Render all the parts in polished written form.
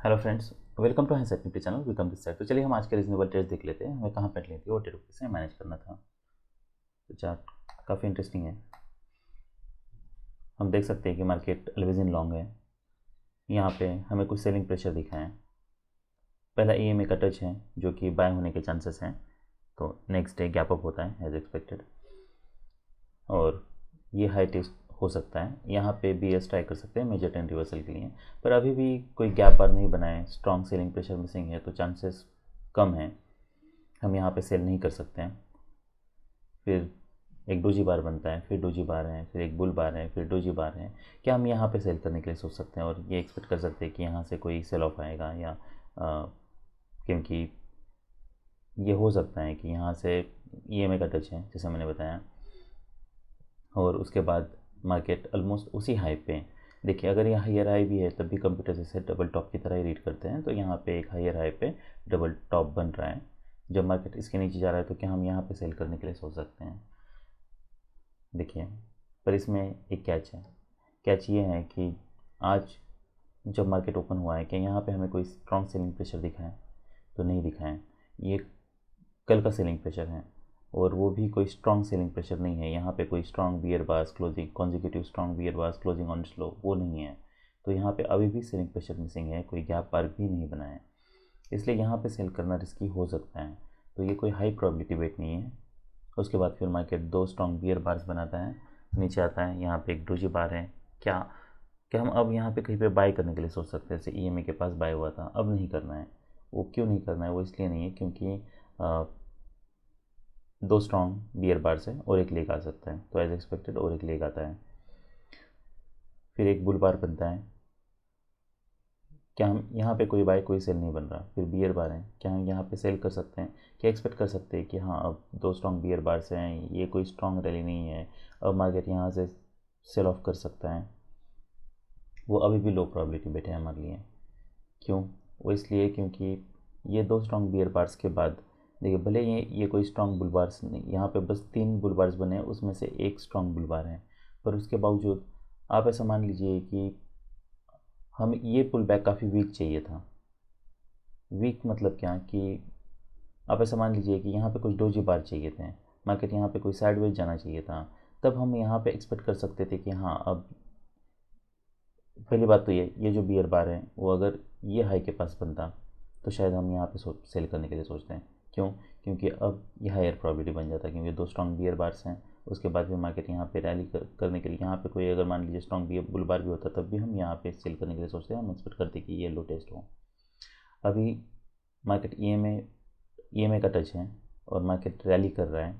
Hello friends, welcome to handset nifty channel. Welcome this side. तो चलिए हम आज के रीजनेबल ट्रेड्स देख लेते हैं, हमें कहाँ पे लेनी थी और ट्रेड कैसे मैनेज करना था। तो चार्ट काफ़ी इंटरेस्टिंग है। हम देख सकते हैं कि मार्केट ऑलवेज इन लॉन्ग है। यहाँ पे हमें कुछ सेलिंग प्रेशर दिखा है। पहला EMA का टच है जो कि बाय होने के चांसेस हैं, तो नेक्स्ट डे गैप अप होता है एज एक्सपेक्टेड और ये हाई टेस्ट हो सकता है। यहाँ पे BS ट्राई कर सकते हैं मेजर ट्रेंड रिवर्सल के लिए, पर अभी भी कोई गैप बार नहीं बनाए, स्ट्रॉन्ग सेलिंग प्रेशर मिसिंग है, तो चांसेस कम हैं, हम यहाँ पे सेल नहीं कर सकते हैं। फिर एक डोजी बार बनता है, फिर डोजी बार है, फिर एक बुल बार है, फिर डोजी बार है। क्या हम यहाँ पे सेल करने के लिए सोच सकते हैं और ये एक्सपेक्ट कर सकते हैं कि यहाँ से कोई सेल ऑफ आएगा या क्योंकि ये हो सकता है कि यहाँ से EMA का टच है जैसे मैंने बताया और उसके बाद मार्केट ऑलमोस्ट उसी हाई पे। देखिए अगर यहाँ हायर हाई भी है तब भी कंप्यूटर जैसे डबल टॉप की तरह ही रीड करते हैं, तो यहाँ पे एक हायर हाई पे डबल टॉप बन रहा है। जब मार्केट इसके नीचे जा रहा है तो क्या हम यहाँ पे सेल करने के लिए सोच सकते हैं? देखिए, पर इसमें एक कैच है। कैच ये है कि आज जब मार्केट ओपन हुआ है, क्या यहाँ पे हमें कोई स्ट्रॉन्ग सेलिंग प्रेशर दिखा है? तो नहीं दिखा है। ये कल का सेलिंग प्रेशर है और वो भी कोई स्ट्रॉन्ग सेलिंग प्रेशर नहीं है। यहाँ पे कोई strong bear bars closing consecutive strong bear bars closing on slow वो नहीं है। तो यहाँ पे अभी भी सेलिंग प्रेशर मिसिंग है, कोई गैप बार भी नहीं बना है, इसलिए यहाँ पे सेल करना रिस्की हो सकता है। तो ये कोई हाई प्रोबेबिलिटी वेट नहीं है। उसके बाद फिर मार्केट दो स्ट्रॉन्ग बियर बार्स बनाता है, नीचे आता है, यहाँ पे एक डोजी बार है। क्या क्या हम अब यहाँ पे कहीं पे बाय करने के लिए सोच सकते हैं? जैसे EMA के पास बाय हुआ था, अब नहीं करना है। वो क्यों नहीं करना है? वो इसलिए नहीं है क्योंकि दो स्ट्रॉन्ग बियर बार्स है और एक लेग आ सकता है, तो एज एक्सपेक्टेड और एक लेग आता है। फिर एक बुल बार बनता है। क्या हम यहाँ पे कोई बाय कोई सेल नहीं बन रहा? फिर बियर बार है, क्या हम यहाँ पे सेल कर सकते हैं? क्या एक्सपेक्ट कर सकते हैं कि हाँ अब दो स्ट्रॉन्ग बियर बार्स हैं, ये कोई स्ट्रॉन्ग रैली नहीं है, अब मार्केट यहाँ से सेल ऑफ कर सकता है? वो अभी भी लो प्रोबेबिलिटी बैठे हैं हमारे लिए। क्यों? वो इसलिए क्योंकि ये दो स्ट्रॉन्ग बियर बार्स के बाद देखिए, भले ये कोई स्ट्रॉन्ग बुल बार्स नहीं, यहाँ पे बस 3 बुल बार्स बने हैं, उसमें से एक स्ट्रॉन्ग बुल बार है, पर उसके बावजूद आप ऐसा मान लीजिए कि हम ये पुल बैक काफ़ी वीक चाहिए था। वीक मतलब क्या कि आप ऐसा मान लीजिए कि यहाँ पे कुछ डोजी बार चाहिए थे, मार्केट यहाँ पे कोई साइडवेज जाना चाहिए था, तब हम यहाँ पे एक्सपेक्ट कर सकते थे कि हाँ अब पहली बात तो ये जो बियर बार है वो अगर ये हाई के पास बनता तो शायद हम यहाँ पे सेल करने के लिए सोचते हैं। क्यों? क्योंकि अब ये हायर प्रॉबिलिटी बन जाता है, क्योंकि दो स्ट्रॉन्ग बियर बार्स हैं। उसके बाद भी मार्केट यहाँ पे रैली करने के लिए, यहाँ पे कोई अगर मान लीजिए स्ट्रॉन्ग बियर बुल बार भी होता तब भी हम यहाँ पे सेल करने के लिए सोचते हैं, हम एक्सपेक्ट करते कि ये लो टेस्ट हो। अभी मार्केट EMA का टच है और मार्केट रैली कर रहा है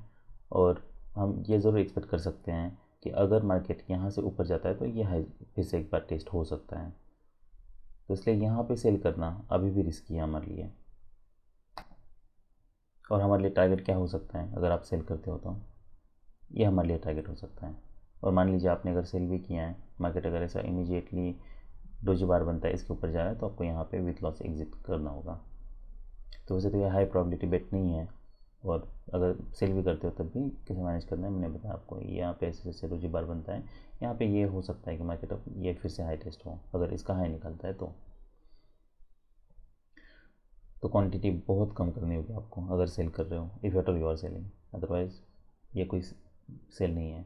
और हम ये ज़रूर एक्सपेक्ट कर सकते हैं कि अगर मार्केट यहाँ से ऊपर जाता है तो ये हाई फिर से एक बार टेस्ट हो सकता है। तो इसलिए यहाँ पे सेल करना अभी भी रिस्की है हमारे लिए। और हमारे लिए टारगेट क्या हो सकता है अगर आप सेल करते हो? तो ये हमारे लिए टारगेट हो सकता है। और मान लीजिए आपने अगर सेल भी किया है, मार्केट अगर ऐसा इमीडिएटली डोजी बार बनता है इसके ऊपर जा रहा है, तो आपको यहाँ पे विथ लॉस एग्जिट करना होगा। तो वैसे तो ये हाई प्रोबेबिलिटी बेट नहीं है, और अगर सेल भी करते हो तब भी कैसे मैनेज करना है मैंने बताया आपको। यहाँ पे ऐसे जैसे डोजी बार बनता है, यहाँ पे ये हो सकता है कि मार्केट अब ये फिर से हाई टेस्ट हो, अगर इसका हाई निकलता है तो क्वांटिटी बहुत कम करनी होगी आपको अगर सेल कर रहे हो, if at all you are selling, otherwise ये कोई सेल नहीं है।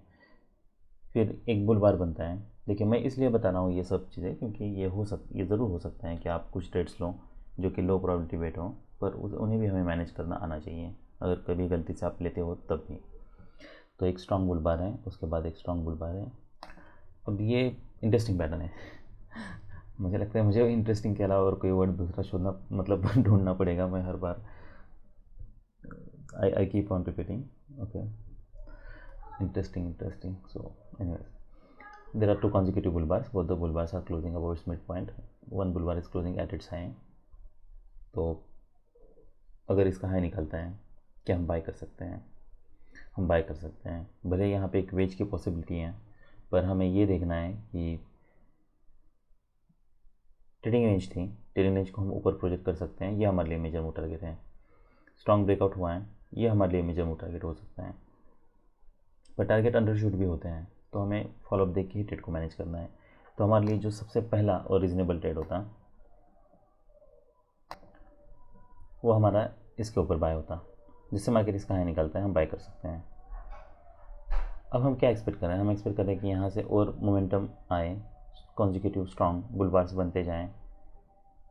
फिर एक बुल बार बनता है। देखिए मैं इसलिए बता रहा हूँ ये सब चीज़ें क्योंकि ये ज़रूर हो सकता है कि आप कुछ ट्रेड्स लो जो कि लो प्रोबेबिलिटी वेट हो, पर उन्हें भी हमें मैनेज करना आना चाहिए, अगर कभी गलती से आप लेते हो तब भी। तो एक स्ट्रॉन्ग बुल बार है, उसके बाद एक स्ट्रॉन्ग बुल बार है। अब ये इंटरेस्टिंग पैटर्न है। मुझे लगता है मुझे इंटरेस्टिंग के अलावा और कोई वर्ड दूसरा शोधना मतलब ढूंढना पड़ेगा, मैं हर बार I keep on repeating. Okay, interesting. So anyways, there are two consecutive bull bars, both the bull bars are closing above its midpoint, one bull bar is closing at its high। तो अगर इसका high निकलता है क्या हम bye कर सकते हैं? हम बाय कर सकते हैं, भले यहाँ पे एक वेज की पॉसिबिलिटी है, पर हमें ये देखना है कि ट्रेडिंग रेंज थी, ट्रेडिंग रेंज को हम ऊपर प्रोजेक्ट कर सकते हैं, ये हमारे लिए मेजर मूव टारगेट है। स्ट्रॉन्ग ब्रेकआउट हुआ है, ये हमारे लिए मेजर मूव टारगेट हो सकता है, पर टारगेट अंडरशूट भी होते हैं, तो हमें फॉलोअप देख के ही ट्रेड को मैनेज करना है। तो हमारे लिए जो सबसे पहला और रीजनेबल ट्रेड होता वो हमारा इसके ऊपर बाय होता, जिससे मार्केट इसका हाई निकलता है, हम बाय कर सकते हैं। अब हम क्या एक्सपेक्ट कर रहे हैं, हम एक्सपेक्ट कर रहे हैं कि यहाँ से और मोमेंटम आए, कॉन्जिक्यूटिव स्ट्रॉन्ग बुलबार्स बनते जाएं,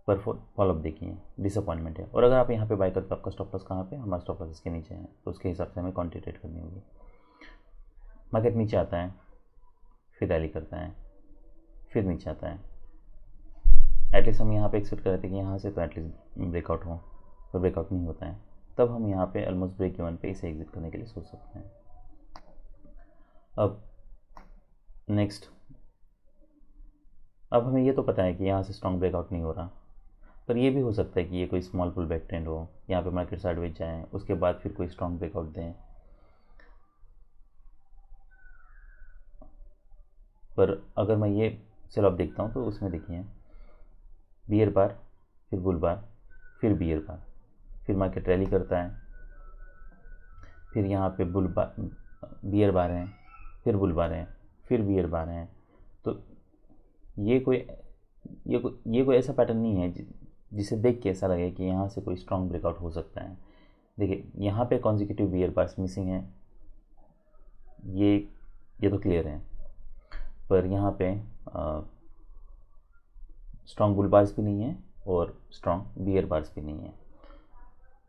पर फॉलोअप देखिए डिसअपॉइंटमेंट है। और अगर आप यहाँ पे बाय करते हो, आपका स्टॉप लॉस कहाँ पे, हमारा स्टॉप लॉस इसके नीचे है, तो उसके हिसाब से हमें कॉन्सेंट्रेट करनी होगी। मार्केट नीचे आता है, फिर रैली करता है, फिर नीचे आता है, एटलीस्ट हम यहाँ पे एक्सपेक्ट कर रहे थे कि यहाँ से तो एटलीस्ट ब्रेकआउट हो, पर ब्रेकआउट नहीं होता है, तब हम यहाँ पे ऑलमोस्ट ब्रेक इवन पे इसे एग्जिट करने के लिए सोच सकते हैं। अब नेक्स्ट, अब हमें ये तो पता है कि यहाँ से स्ट्रॉन्ग ब्रेकआउट नहीं हो रहा, पर ये भी हो सकता है कि ये कोई स्मॉल पुल बैक ट्रेंड हो, यहाँ पे मार्केट साइडवेज जाए, उसके बाद फिर कोई स्ट्रॉन्ग ब्रेकआउट दें। पर अगर मैं ये सेल ऑफ देखता हूँ तो उसमें देखिए बियर बार, फिर बुल बार, फिर बियर बार, फिर मार्केट रैली करता है, फिर यहाँ पे बुल बार, बियर बार हैं, फिर बुल बार हैं, फिर बियर बार हैं। तो ये कोई ऐसा पैटर्न नहीं है जिसे देख के ऐसा लगे कि यहाँ से कोई स्ट्रॉन्ग ब्रेकआउट हो सकता है। देखिए यहाँ पे कॉन्जिक्यूटिव बियर बार्स मिसिंग है, ये तो क्लियर है, पर यहाँ पे स्ट्रॉन्ग बुल बार्स भी नहीं है और स्ट्रॉन्ग बियर बार्स भी नहीं है।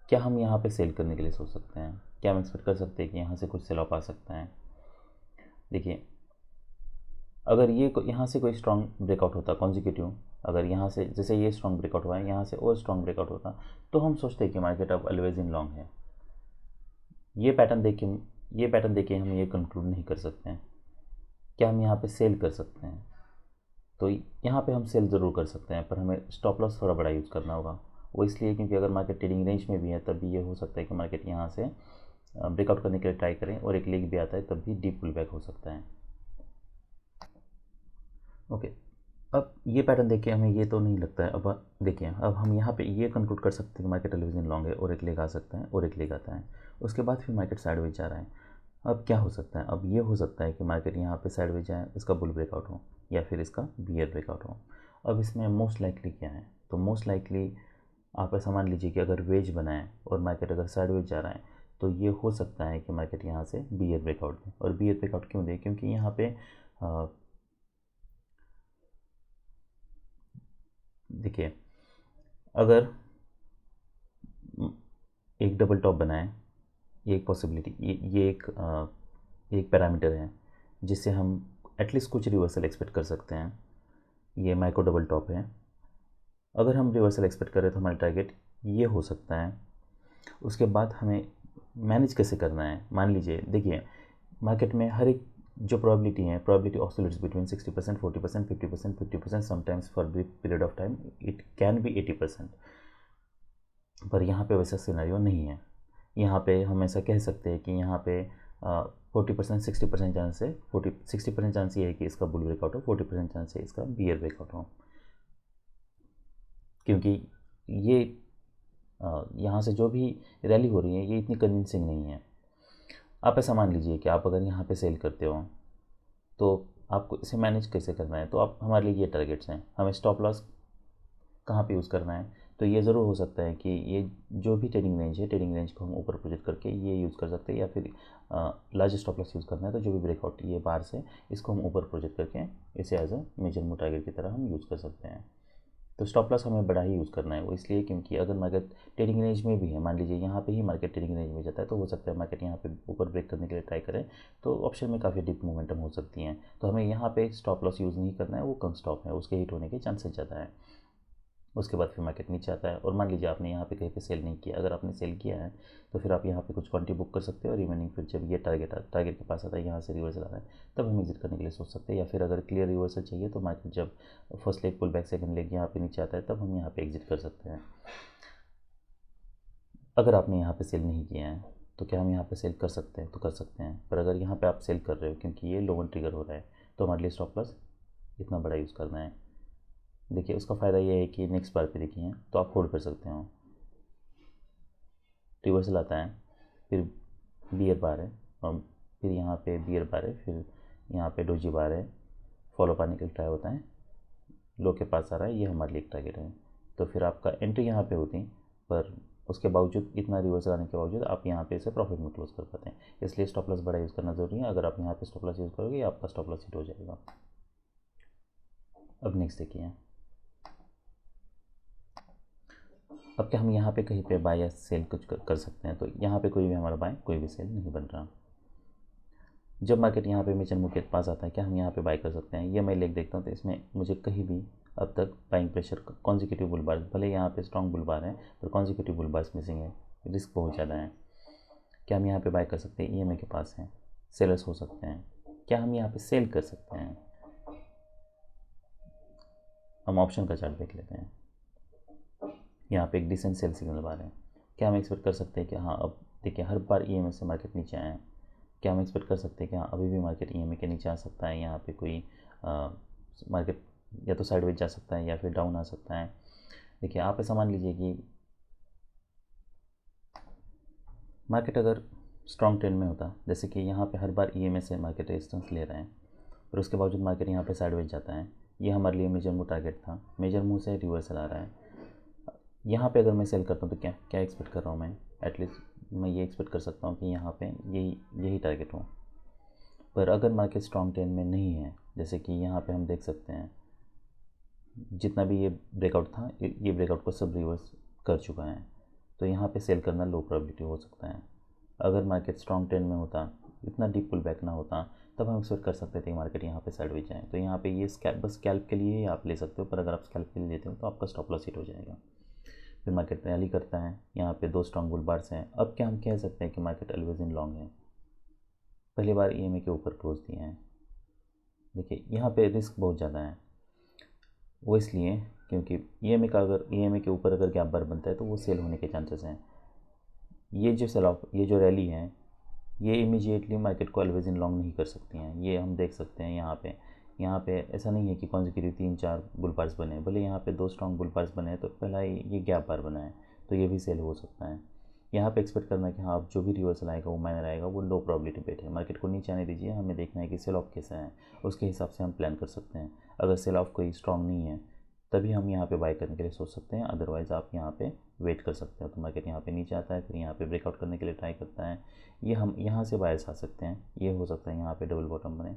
क्या हम यहाँ पे सेल करने के लिए सोच सकते हैं? क्या हम एक्सपेक्ट कर सकते हैं कि यहाँ से कुछ सेल ऑफ आ सकता है? देखिए अगर यहाँ से कोई स्ट्रॉन्ग ब्रेकआउट होता कॉन्जिक्यूटिव, अगर यहाँ से जैसे ये स्ट्रॉन्ग ब्रेकआउट हुआ है, यहाँ से और स्ट्रॉन्ग ब्रेकआउट होता, तो हम सोचते हैं कि मार्केट अब ऑलवेज इन लॉन्ग है। ये पैटर्न देख के हम ये कंक्लूड नहीं कर सकते हैं। क्या हम यहाँ पे सेल कर सकते हैं? तो यहाँ पे हम सेल ज़रूर कर सकते हैं, पर हमें स्टॉप लॉस थोड़ा बड़ा यूज़ करना होगा। वो इसलिए क्योंकि अगर मार्केट ट्रेडिंग रेंज में भी है तब भी ये हो सकता है कि मार्केट यहाँ से ब्रेकआउट करने के लिए ट्राई करें और एक लेग भी आता है, तब भी डीप पुल बैक हो सकता है। ओके, अब ये पैटर्न देख के हमें ये तो नहीं लगता है। अब देखिए, अब हम यहाँ पे ये कंक्लूड कर सकते हैं कि मार्केट ऑलवेज इन लॉन्ग है और एक लेग आ सकता है और एक लेग आता है, उसके बाद फिर मार्केट साइडवेज जा रहा है। अब क्या हो सकता है? अब ये हो सकता है कि मार्केट यहाँ पे साइडवेज जाए, इसका बुल ब्रेकआउट हो या फिर इसका बियर ब्रेकआउट हो। अब इसमें मोस्ट लाइकली क्या है? तो मोस्ट लाइकली आप ऐसा मान लीजिए कि अगर वेज बनाए और मार्केट अगर साइडवेज जा रहा है, तो ये हो सकता है कि मार्केट यहाँ से बियर ब्रेकआउट दे। और बियर ब्रेकआउट क्यों दे? क्योंकि यहाँ पे देखिए, अगर एक डबल टॉप बनाए, ये एक पॉसिबिलिटी, ये एक पैरामीटर है जिससे हम एटलीस्ट कुछ रिवर्सल एक्सपेक्ट कर सकते हैं। ये माइक्रो डबल टॉप है, अगर हम रिवर्सल एक्सपेक्ट करें तो हमारा टारगेट ये हो सकता है। उसके बाद हमें मैनेज कैसे करना है? मान लीजिए, देखिए मार्केट में हर एक जो प्रोबेबिलिटी है, probability oscillates between 60%, 40%, 50%, 50%, sometimes for brief period of time it can be 80%। पर यहाँ पे वैसा सिनेरियो नहीं है। यहाँ पे हम ऐसा कह सकते हैं कि यहाँ पे 40%, 60% चांस है, 60% चांस ये है कि इसका बुल ब्रेकआउट हो, 40% चांस है इसका बियर ब्रेकआउट हो। क्योंकि ये यहाँ से जो भी रैली हो रही है ये इतनी कन्विंसिंग नहीं है। आप ऐसा मान लीजिए कि आप अगर यहाँ पे सेल करते हो तो आपको इसे मैनेज कैसे करना है? तो आप हमारे लिए ये टारगेट्स हैं, हमें स्टॉप लॉस कहाँ पे यूज़ करना है। तो ये ज़रूर हो सकता है कि ये जो भी ट्रेडिंग रेंज है, ट्रेडिंग रेंज को हम ऊपर प्रोजेक्ट करके ये यूज़ कर सकते हैं, या फिर लार्ज स्टॉप लॉस यूज़ करना है तो जो भी ब्रेकआउट ये बार से इसको हम ऊपर प्रोजेक्ट करके इसे as a major move target की तरह हम यूज़ कर सकते हैं। तो स्टॉप लॉस हमें बड़ा ही यूज़ करना है, वो इसलिए क्योंकि अगर मार्केट ट्रेडिंग रेंज में भी है, मान लीजिए यहाँ पे ही मार्केट ट्रेडिंग रेंज में जाता है, तो हो सकता है मार्केट यहाँ पे ऊपर ब्रेक करने के लिए ट्राई करें, तो ऑप्शन में काफ़ी डीप मोमेंटम हो सकती हैं। तो हमें यहाँ पे स्टॉप लॉस यूज़ नहीं करना है, वो कम स्टॉप है, उसके हिट होने के चांसेस ज़्यादा है। उसके बाद फिर मार्केट नीचे आता है और मान लीजिए आपने यहाँ पे कहीं पे सेल नहीं किया, अगर आपने सेल किया है तो फिर आप यहाँ पे कुछ क्वांटिटी बुक कर सकते हो और रिमेनिंग फिर जब ये टारगेट के पास आता है, यहाँ से रिवर्सल आ रहा है, तब हम एग्जिट करने के लिए सोच सकते हैं। या फिर अगर क्लियर रिवर्सल चाहिए तो मार्केट जब first leg pull back, second leg यहाँ पे नीचे आता है, तब हम यहाँ पे एग्जिट कर सकते हैं। अगर आपने यहाँ पे सेल नहीं किया है तो क्या हम यहाँ पे सेल कर सकते हैं? तो कर सकते हैं, पर अगर यहाँ पे आप सेल कर रहे हो क्योंकि ये लोअर ट्रिगर हो रहा है, तो हमारे लिए स्टॉप लॉस इतना बड़ा यूज़ करना है। देखिए उसका फ़ायदा ये है कि नेक्स्ट बार पे देखिए तो आप होल्ड कर सकते हो, रिवर्सल आता है, फिर बियर बार है और फिर यहाँ पे बियर बार है, फिर यहाँ पे डोजी बार है, फॉलो पाने के लिए ट्राई होता है, लो के पास आ रहा है, ये हमारे लिए एक टारगेट है। तो फिर आपका एंट्री यहाँ पे होती, पर उसके बावजूद इतना रिवर्सल आने के बावजूद आप यहाँ पे इसे प्रॉफिट में क्लोज कर पाते हैं, इसलिए स्टॉप लॉस बड़ा यूज़ करना ज़रूरी है। अगर आप यहाँ पे स्टॉप लॉस यूज़ करोगे आपका स्टॉप लॉस हिट हो जाएगा। अब नेक्स्ट देखिए, अब क्या हम यहाँ पे कहीं पे बाय या सेल कुछ कर सकते हैं? तो यहाँ पे कोई भी हमारा बाय कोई भी सेल नहीं बन रहा। जब मार्केट यहाँ पे मेजर मूव के पास आता है क्या हम यहाँ पे बाय कर सकते हैं? ये मैं लेख देखता हूँ तो इसमें मुझे कहीं भी अब तक बाइंग प्रेशर कॉन्जिक्यूटिव बुल बार, भले यहाँ पे स्ट्रॉन्ग बुल बार है पर कॉन्जिक्यूटिव बुल बार्स मिसिंग है, रिस्क बहुत ज़्यादा है। क्या हम यहाँ पे बाय कर सकते हैं? ईएमआई के पास है, सेलर्स हो सकते हैं। क्या हम यहाँ पे सेल कर सकते हैं? हम ऑप्शन का चार्ट देख लेते हैं। यहाँ पे एक डिसेंट सेल सिग्नल बार है। क्या हम एक्सपेक्ट कर सकते हैं कि हाँ अब देखिए हर बार ईएमआई से मार्केट नीचे आए हैं, क्या हम एक्सपेक्ट कर सकते हैं कि हाँ अभी भी मार्केट ईएमआई के नीचे आ सकता है? यहाँ पे कोई मार्केट या तो साइडवेज जा सकता है या फिर डाउन आ सकता है। देखिए आप ऐसा मान लीजिए कि मार्केट अगर स्ट्रॉन्ग ट्रेंड में होता, जैसे कि यहाँ पे हर बार ईएमआई से मार्केट रेजिस्टेंस ले रहे हैं और उसके बावजूद मार्केट यहाँ पे साइडवेज जाता है, ये हमारे लिए मेजर मूव टारगेट था, मेजर मूव से रिवर्सल आ रहा है। यहाँ पे अगर मैं सेल करता हूँ तो क्या क्या एक्सपेक्ट कर रहा हूँ मैं? एटलीस्ट मैं ये एक्सपेक्ट कर सकता हूँ कि यहाँ पे यही टारगेट हो। पर अगर मार्केट स्ट्रॉन्ग ट्रेंड में नहीं है, जैसे कि यहाँ पे हम देख सकते हैं जितना भी ये ब्रेकआउट था ये ब्रेकआउट को सब रिवर्स कर चुका है, तो यहाँ पे सेल करना लो प्रोबेबिलिटी हो सकता है। अगर मार्केट स्ट्रॉन्ग ट्रेंड में होता, इतना डीप पुल बैक ना होता, तब हम एक्सपेक्ट कर सकते थे कि मार्केट यहाँ पे साइडवेज जाए। तो यहाँ पे ये बस स्कैल्प के लिए ही आप ले सकते हो, पर अगर आप स्कैल्प के लिए लेते हो तो आपका स्टॉप लॉस हिट हो जाएगा। फिर मार्केट रैली करता है, यहाँ पे 2 स्ट्रॉन्ग बुल बार्स हैं। अब क्या हम कह सकते हैं कि मार्केट ऑलवेज इन लॉन्ग है? पहली बार ईएमआई के ऊपर क्लोज दिए हैं। देखिए यहाँ पे रिस्क बहुत ज़्यादा है, वो इसलिए क्योंकि ईएमआई के ऊपर अगर गैप बार बनता है तो वो सेल होने के चांसेस हैं। ये जो सेल ऑफ, ये जो रैली है, ये इमीडिएटली मार्केट को ऑलवेज इन लॉन्ग नहीं कर सकती हैं। ये हम देख सकते हैं यहाँ पे ऐसा नहीं है कि कॉन्जिक्यूटिव 3-4 बुल बार्स बने, भले यहाँ पे 2 स्ट्रॉन्ग बुल बार्स बने तो पहला ये गैप बार बना है, तो ये भी सेल हो सकता है। यहाँ पे एक्सपेक्ट करना है कि हाँ अब जो भी रिवर्सल आएगा वो माइनर आएगा, वो लो प्रोबेबिलिटी बेट है। मार्केट को नीचे आने दीजिए, हमें देखना है कि सेल ऑफ कैसा है, उसके हिसाब से हम प्लान कर सकते हैं। अगर सेल ऑफ कोई स्ट्रॉन्ग नहीं है तभी हम यहाँ पे बाय करने के लिए सोच सकते हैं, अदरवाइज़ आप यहाँ पे वेट कर सकते हो। तो मार्केट यहाँ पे नीचे आता है, फिर यहाँ पे ब्रेकआउट करने के लिए ट्राई करता है, ये हम यहाँ से बायर्स आ सकते हैं। ये हो सकता है यहाँ पे डबल बॉटम बने।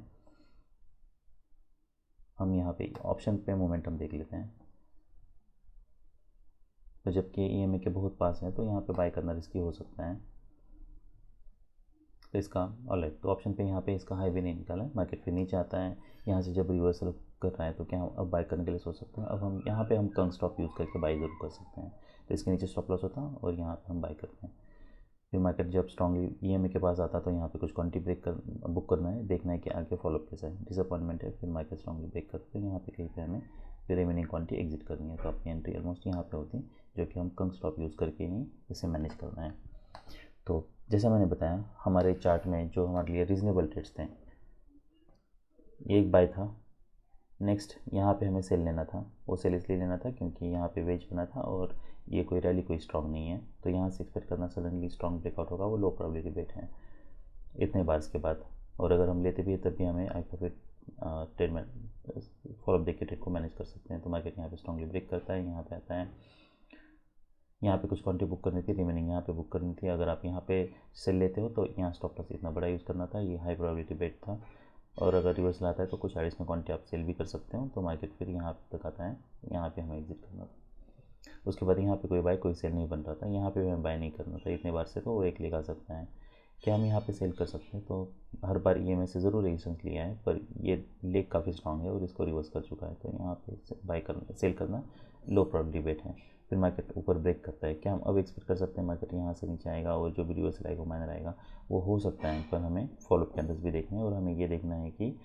हम यहाँ पे ऑप्शन पे मोमेंटम देख लेते हैं, तो जबकि ईएमआई के बहुत पास है तो यहाँ पे बाय करना रिस्की हो सकता है। तो इसका ऑलराइट, तो ऑप्शन पे यहाँ पे इसका हाई भी नहीं निकाला है, मार्केट फिर नीचे आता है, यहाँ से जब रिवर्सल कर रहा है तो क्या हम अब बाय करने के लिए सोच सकते हैं? अब हम यहाँ पे हम कंग स्टॉप यूज़ करके बाय ज़रूर कर सकते हैं। तो इसके नीचे स्टॉप लॉस होता है और यहाँ पे हम बाय करते हैं। फिर मार्केट जब स्ट्रांगली ईएमआई के पास आता तो यहाँ पे कुछ क्वांटिटी बुक करना है, देखना है कि आगे फॉलोअप कैसा है। डिसअपॉइंटमेंट है, फिर मार्केट स्ट्रांगली ब्रेक करते हैं, यहाँ पे कहीं पे हमें फिर रिमेनिंग क्वांटिटी एग्जिट करनी है। तो आपकी एंट्री ऑलमोस्ट यहाँ पे होती है, जो कि हम कंग स्टॉप यूज़ करके ही इसे मैनेज करना है। तो जैसा मैंने बताया हमारे चार्ट में जो हमारे लिए रीजनेबल ट्रेड्स थे, ये एक बाय था। नेक्स्ट यहाँ पे हमें सेल लेना था, वो सेल इसलिए लेना था क्योंकि यहाँ पे वेज बना था और ये कोई रैली कोई स्ट्रॉन्ग नहीं है, तो यहाँ से एक्सपेक्ट करना सडनली स्ट्रॉन्ग ब्रेकआउट होगा, वो लो प्रोबेबिलिटी बेट है इतने बार्स के बाद। और अगर हम लेते भी है तब भी हमें आई प्रॉफिट ट्रेड में फॉलोअप देख के ट्रेड को मैनेज कर सकते हैं। तो मार्केट यहाँ पे स्ट्रॉन्गली ब्रेक करता है, यहाँ पे आता है, यहाँ पे कुछ क्वांटिटी बुक करनी थी, रिमेनिंग यहाँ पे बुक करनी थी। अगर आप यहाँ पे सेल लेते हो तो यहाँ स्टॉप लॉस इतना बड़ा यूज़ करना था, ये हाई प्रोबेबिलिटी बेट था। और अगर रिवर्सल आता है तो कुछ एडिशनल क्वांटिटी आप सेल भी कर सकते हो। तो मार्केट फिर यहाँ तक आता है, यहाँ पे हमें एग्जिट करना था। उसके बाद यहाँ पे कोई बाय कोई सेल नहीं बन रहा था, यहाँ पे हमें बाय नहीं करना था इतने बार से, तो वो एक लेग आ सकता है। क्या हम यहाँ पे सेल कर सकते हैं? तो हर बार ईएमआई से ज़रूर रेजिस्टेंस लिया है, पर ये लेग काफ़ी स्ट्रॉन्ग है और इसको रिवर्स कर चुका है, तो यहाँ पे बाय करना सेल करना लो प्रोबेबिलिटी बेट है। फिर मार्केट ऊपर ब्रेक करता है, क्या हम अब एक्सपेक्ट कर सकते हैं मार्केट यहाँ से नीचे आएगा और जो भी रिवर्सल आएगा वो माइनर आएगा? वो हो सकता है, पर हमें फॉलोअप कैंडल्स भी देखने हैं और हमें ये देखना है कि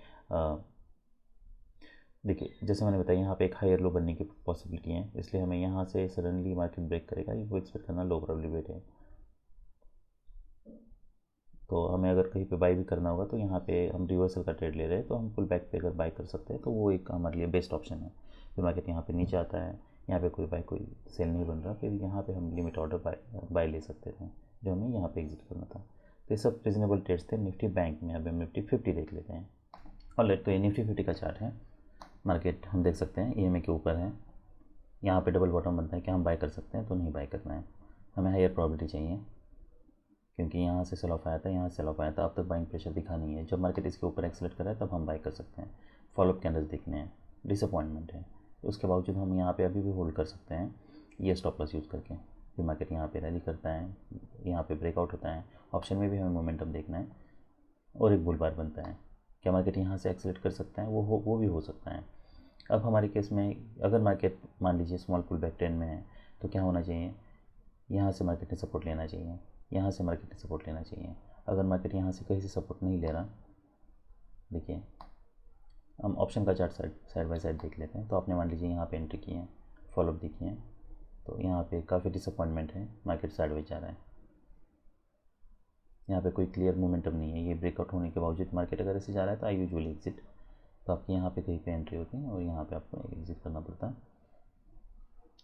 देखिए जैसे मैंने बताया यहाँ पे एक हायर लो बनने की पॉसिबिलिटी है, इसलिए हमें यहाँ से सडनली मार्केट ब्रेक करेगा, ये वो एक्सपेक्ट करना लो प्रोबेबिलिटी बेट है। तो हमें अगर कहीं पे बाई भी करना होगा तो यहाँ पे हम रिवर्सल का ट्रेड ले रहे हैं तो हम पुल बैक पे अगर बाई कर सकते हैं तो वो एक हमारे लिए बेस्ट ऑप्शन है। फिर मार्केट यहाँ पे नीचे आता है, यहाँ पे कोई बाई कोई सेल नहीं बन रहा, फिर यहाँ पे हम लिमिट ऑर्डर बाई ले सकते थे जो हमें यहाँ पे एग्जिट करना था। तो ये सब रीजनेबल ट्रेड्स थे निफ्टी बैंक में। अब हम निफ्टी 50 देख लेते हैं। ऑलराइट, तो ये निफ्टी 50 का चार्ट है। मार्केट हम देख सकते हैं ईएमआई के ऊपर है, यहाँ पे डबल बॉटम बनता है, क्या हम बाय कर सकते हैं? तो नहीं बाय करना है। हमें हायर प्रॉबिलिटी चाहिए, क्योंकि यहाँ से सेल ऑफ आया था, यहाँ से सेल ऑफ आया था, अब तक बाइंग प्रेशर दिखा नहीं है। जब मार्केट इसके ऊपर एक्सेलेरेट कर रहा है तब हम बाई कर सकते हैं। फॉलोअप कैंडल्स देखने हैं, डिसअपॉइंटमेंट है, उसके बावजूद हम यहाँ पे अभी भी होल्ड कर सकते हैं ये स्टॉप लॉस यूज़ करके। फिर मार्केट यहाँ पे रैली करता है, यहाँ पे ब्रेकआउट होता है, ऑप्शन में भी हमें मोमेंटम देखना है और एक बुल बार बनता है। क्या मार्केट यहाँ से एक्सेलेरेट कर सकता है? वो भी हो सकता है। अब हमारे केस में अगर मार्केट मान लीजिए स्मॉल पुल बैक ट्रेंड में है तो क्या होना चाहिए? यहाँ से मार्केट ने सपोर्ट लेना चाहिए, यहाँ से मार्केट ने सपोर्ट लेना चाहिए। अगर मार्केट यहाँ से कहीं से सपोर्ट नहीं ले रहा, देखिए हम ऑप्शन का चार्ट साइड बाय साइड देख लेते हैं। तो आपने मान लीजिए यहाँ पे एंट्री की है, फॉलोअप देखिए, तो यहाँ पे काफ़ी डिसअपॉइंटमेंट है, मार्केट साइडवेज जा रहा है, यहाँ पे कोई क्लियर मोमेंटम नहीं है। ये ब्रेकआउट होने के बावजूद मार्केट अगर ऐसे जा रहा है तो आई यूजुअली एग्जिट। तो आपकी यहाँ पे कहीं पे एंट्री होती है और यहाँ पे आपको एग्जिट करना पड़ता है।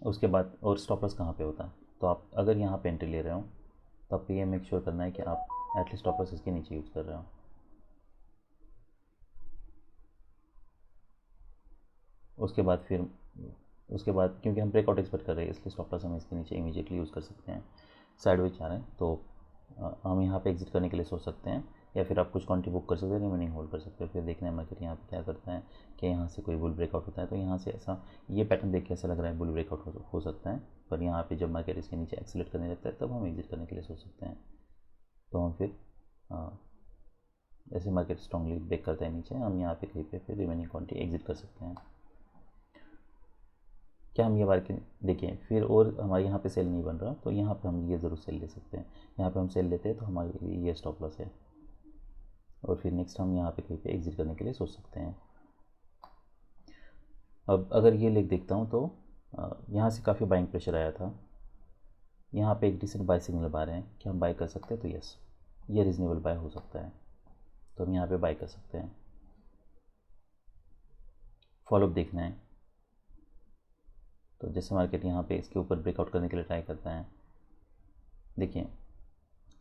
उसके बाद और स्टॉप लॉस कहाँ पे होता है? तो आप अगर यहाँ पे एंट्री ले रहे हो तो आपको ये मेक श्योर करना है कि आप एटलीस्ट स्टॉप लॉस इसके नीचे यूज़ कर रहे हो। उसके बाद क्योंकि हम ब्रेकआउट एक्सपेक्ट कर रहे हैं इसलिए स्टॉप लॉस हम इसके नीचे इमीडिएटली यूज़ कर सकते हैं। साइडवेज जा रहे हैं तो हम यहाँ पे एग्जिट करने के लिए सोच सकते हैं, या फिर आप कुछ क्वांटिटी बुक कर सकते हैं, रिमेनिंग होल्ड कर सकते हो। फिर देखना है मार्केट यहाँ पे क्या करता है कि यहाँ से कोई बुल ब्रेकआउट होता है तो यहाँ से ऐसा ये पैटर्न देख के ऐसा लग रहा है बुल ब्रेकआउट हो सकता है। पर यहाँ पे जब मार्केट इसके नीचे एक्सीलेट करने लगता है तब हम एग्जिट करने के लिए सोच सकते हैं। तो हम फिर ऐसे मार्केट स्ट्रांगली ब्रेक करता है नीचे, हम यहाँ पे कहीं पे फिर रिमेनिंग क्वांटिटी एग्जिट कर सकते हैं। क्या हम ये मार्केट देखिए फिर और हमारे यहाँ पे सेल नहीं बन रहा तो यहाँ पे हम ये ज़रूर सेल ले सकते हैं। यहाँ पे हम सेल लेते हैं तो हमारे ये स्टॉप लॉस है और फिर नेक्स्ट हम यहाँ पे कहीं पे एग्जिट करने के लिए सोच सकते हैं। अब अगर ये लेग देखता हूँ तो यहाँ से काफ़ी बाइंग प्रेशर आया था, यहाँ पे एक डिसेंट बाय सिग्नल आ रहे हैं कि हम बाय कर सकते हैं। तो यस, ये रीज़नेबल बाय हो सकता है, तो हम यहाँ पे बाय कर सकते हैं। फॉलोअप देखना है, तो जैसे मार्केट यहाँ पे इसके ऊपर ब्रेकआउट करने के लिए ट्राई करता है, देखिए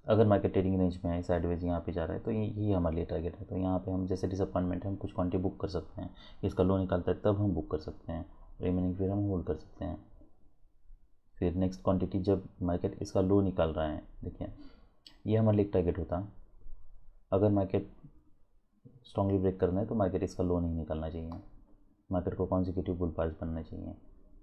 अगर मार्केट ट्रेडिंग रेंज में है, साइडवेज यहाँ पे जा रहा है तो ये हमारे लिए टारगेट है। तो यहाँ पे हम जैसे डिसअपॉइंटमेंट है हम कुछ क्वांटिटी बुक कर सकते हैं, इसका लो निकालता है तब हम बुक कर सकते हैं, रिमेनिंग फिर हम होल्ड कर सकते हैं। फिर नेक्स्ट क्वांटिटी जब मार्केट इसका लो निकाल रहा है, देखिए ये हमारे लिए एक टारगेट होता। अगर मार्केट स्ट्रांगली ब्रेक करना है तो मार्केट इसका लो नहीं निकालना चाहिए, मार्केट को कॉन्जिक्यूटिव बुल बार्स बनना चाहिए।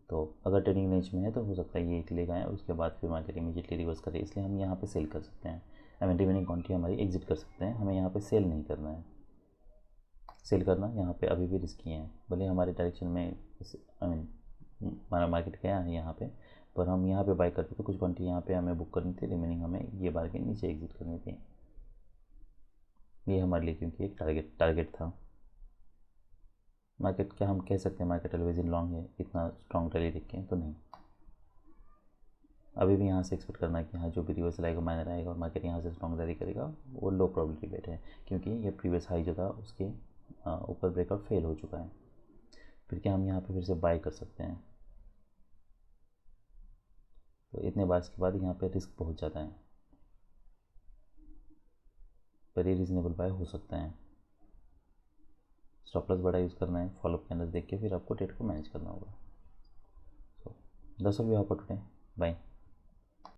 तो अगर ट्रेडिंग रेंज में है तो हो सकता है ये ले गए उसके बाद फिर मार्केट इमीडिएटली रिवर्स करे, इसलिए हम यहाँ पे सेल कर सकते हैं। आई मीन रिमेनिंग क्वांटिटी हमारी एग्जिट कर सकते हैं, हमें यहाँ पे सेल नहीं करना है। सेल करना यहाँ पे अभी भी रिस्की है, भले हमारे डायरेक्शन में आई मीन हमारा मार्केट गया है यहाँ पे, पर हम यहाँ पे बाय करते तो कुछ क्वांटिटी यहाँ पे हमें बुक करनी थी, रिमेनिंग हमें ये बार के नीचे एग्जिट करनी थी। ये हमारे लिए क्योंकि एक टारगेट था। मार्केट क्या हम कह सकते हैं मार्केट ऑलवेज इन लॉन्ग है इतना स्ट्रॉन्ग रैली देख के? तो नहीं, अभी भी यहाँ से एक्सपेक्ट करना है कि हाँ जो भी रिवर्सल आएगा माइनर आएगा और मार्केट यहाँ से स्ट्रॉन्ग रैली करेगा, वो लो प्रोबेबिलिटी बेट है, क्योंकि ये प्रीवियस हाई जो था उसके ऊपर ब्रेकआउट फेल हो चुका है। फिर क्या हम यहाँ पे फिर से बाय कर सकते हैं? तो इतने बार के बाद यहाँ पे रिस्क बहुत ज़्यादा है, पर ये रीज़नेबल बाय हो सकता है। स्टॉप लॉस बड़ा यूज़ करना है, फॉलोअप कैंडल्स देख के फिर आपको ट्रेड को मैनेज करना होगा। So that's all we have for today, bye.